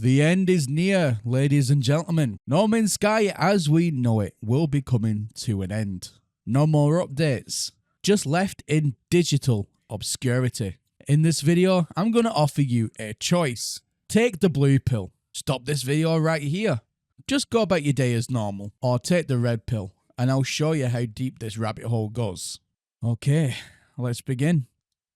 The end is near, ladies and gentlemen. No Man's Sky as we know it will be coming to an end. No more updates, just left in digital obscurity. In this video, I'm going to offer you a choice. Take the blue pill. Stop this video right here. Just go about your day as normal. Or take the red pill, and I'll show you how deep this rabbit hole goes. Okay, let's begin.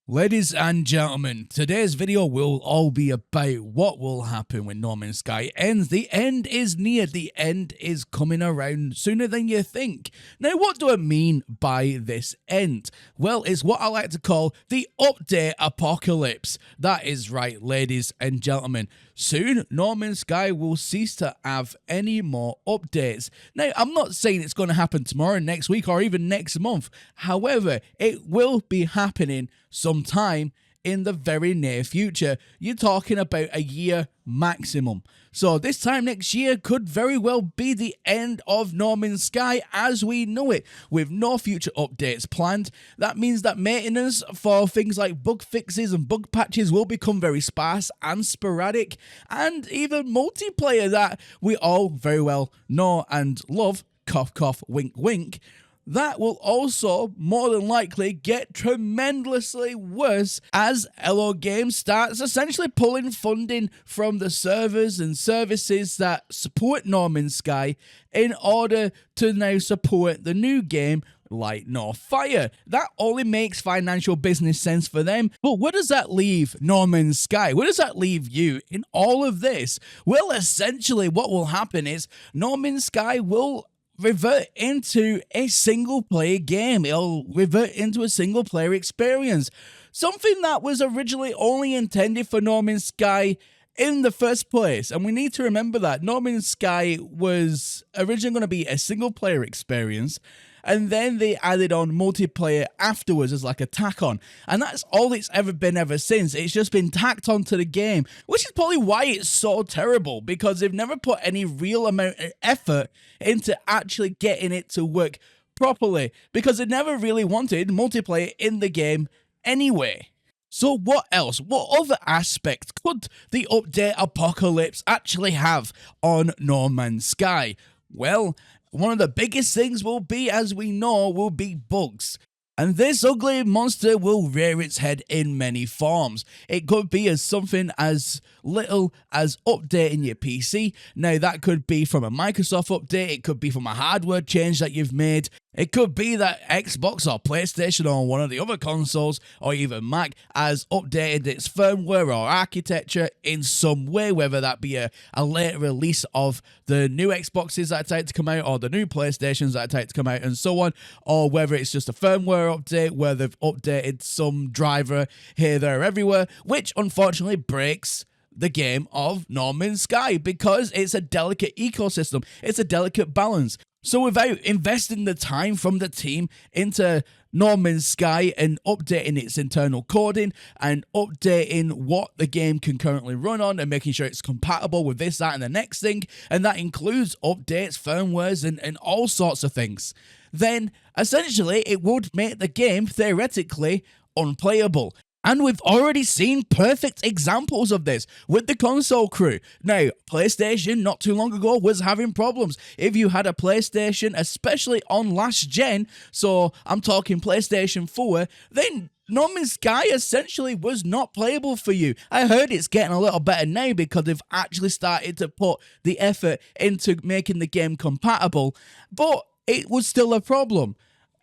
Ladies and gentlemen, today's video will all be about what will happen when No Man's Sky ends. The end is near. The end is coming around sooner than you think. Now, what do I mean by this end? Well, it's what I like to call the update apocalypse. That is right, ladies and gentlemen. Soon, No Man's Sky will cease to have any more updates. Now, I'm not saying it's going to happen tomorrow, next week, or even next month. However, it will be happening sometime in the very near future. You're talking about a year maximum. So this time next year could very well be the end of No Man's Sky as we know it, with no future updates planned. That means that maintenance for things like bug fixes and bug patches will become very sparse and sporadic, and even multiplayer that we all very well know and love, cough cough wink wink, that will also more than likely get tremendously worse as Hello Games starts essentially pulling funding from the servers and services that support No Man's Sky in order to now support the new game Light No Fire. That only makes financial business sense for them. But where does that leave No Man's Sky? Where does that leave you in all of this? Well, essentially what will happen is No Man's Sky will revert into a single player game. It'll revert into a single player experience. Something that was originally only intended for No Man's Sky in the first place. And we need to remember that No Man's Sky was originally going to be a single player experience, and then they added on multiplayer afterwards as like a tack on. And that's all it's ever been ever since. It's just been tacked onto the game, which is probably why it's so terrible, because they've never put any real amount of effort into actually getting it to work properly, because they never really wanted multiplayer in the game anyway. So what else? What other aspects could the update apocalypse actually have on No Man's Sky? Well, one of the biggest things will be, as we know, will be bugs. And this ugly monster will rear its head in many forms. It could be as something as little as updating your PC. Now, that could be from a Microsoft update. It could be from a hardware change that you've made. It could be that Xbox or PlayStation or one of the other consoles or even Mac has updated its firmware or architecture in some way, whether that be a later release of the new Xboxes that are about to come out or the new PlayStations that are about to come out and so on, or whether it's just a firmware update where they've updated some driver here, there, everywhere, which unfortunately breaks the game of No Man's Sky because it's a delicate ecosystem. It's a delicate balance. So without investing the time from the team into No Man's Sky and updating its internal coding and updating what the game can currently run on and making sure it's compatible with this, that, and the next thing, and that includes updates, firmwares, and all sorts of things, then essentially it would make the game theoretically unplayable. And we've already seen perfect examples of this with the console crew. Now, PlayStation not too long ago was having problems. If you had a PlayStation, especially on last gen, so I'm talking PlayStation 4, then No Man's Sky essentially was not playable for you. I heard it's getting a little better now because they've actually started to put the effort into making the game compatible, but it was still a problem.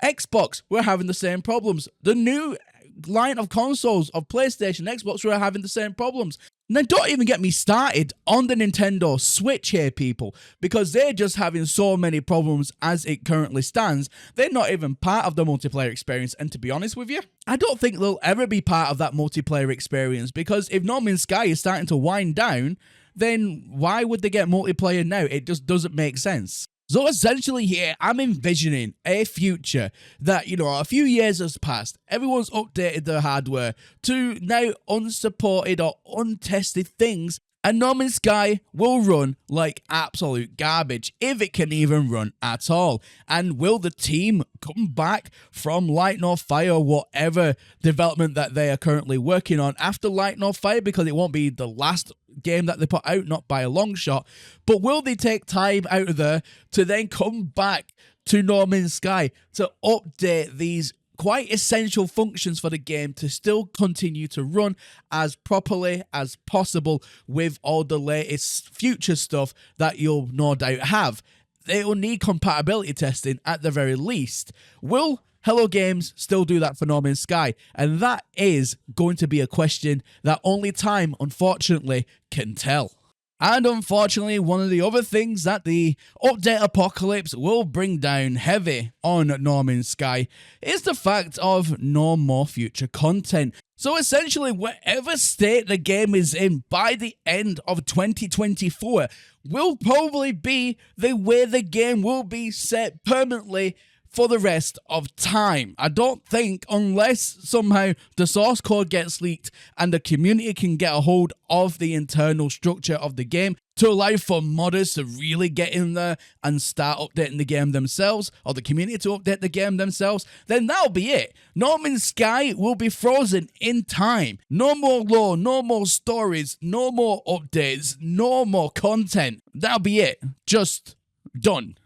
Xbox were having the same problems. The new line of consoles of PlayStation, Xbox were having the same problems. Now, don't even get me started on the Nintendo Switch here, people, because they're just having so many problems as it currently stands. They're not even part of the multiplayer experience, and to be honest with you, I don't think they'll ever be part of that multiplayer experience, because if No Man's Sky is starting to wind down, then why would they get multiplayer now? It just doesn't make sense. So essentially here, I'm envisioning a future that, a few years has passed, everyone's updated their hardware to now unsupported or untested things And No Man's Sky will run like absolute garbage, if it can even run at all. And will the team come back from Light Nor Fire, whatever development that they are currently working on after Light Nor Fire, because it won't be the last game that they put out, not by a long shot, but will they take time out of there to then come back to No Man's Sky to update these quite essential functions for the game to still continue to run as properly as possible with all the latest future stuff that you'll no doubt have? They will need compatibility testing at the very least. Will Hello Games still do that for No Man's Sky? And that is going to be a question that only time, unfortunately, can tell. And unfortunately, one of the other things that the update apocalypse will bring down heavy on No Man's Sky is the fact of no more future content. So essentially, whatever state the game is in by the end of 2024 will probably be the way the game will be set permanently for the rest of time. I don't think, unless somehow the source code gets leaked and the community can get a hold of the internal structure of the game to allow for modders to really get in there and start updating the game themselves, or the community to update the game themselves, then that'll be it. No Man's Sky will be frozen in time. No more lore, no more stories, no more updates, no more content. That'll be it. Just done.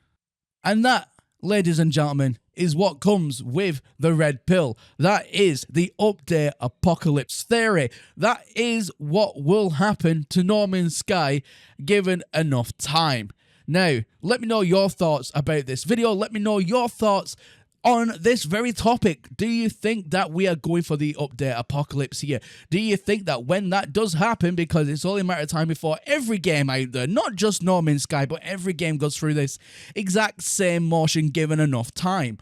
And that, ladies and gentlemen, is what comes with the red pill. That is the update apocalypse theory. That is what will happen to No Man's Sky given enough time. Now, let me know your thoughts about this video. Let me know your thoughts on this very topic. Do you think that we are going for the update apocalypse here? Do you think that when that does happen, because it's only a matter of time before every game out there, not just No Man's Sky, but every game goes through this exact same motion given enough time,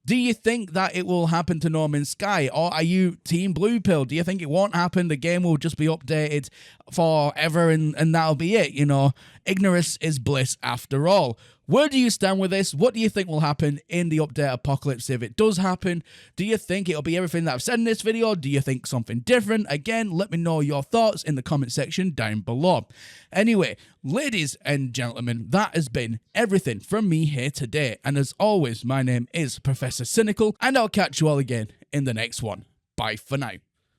do you think that it will happen to No Man's Sky? Or are you Team Blue Pill? Do you think it won't happen? The game will just be updated forever and that'll be it, you know? Ignorance is bliss after all. Where do you stand with this? What do you think will happen in the update apocalypse if it does happen? Do you think it'll be everything that I've said in this video? Do you think something different? Again, let me know your thoughts in the comment section down below. Anyway, ladies and gentlemen, that has been everything from me here today. And as always, my name is Professor Cynical, and I'll catch you all again in the next one. Bye for now.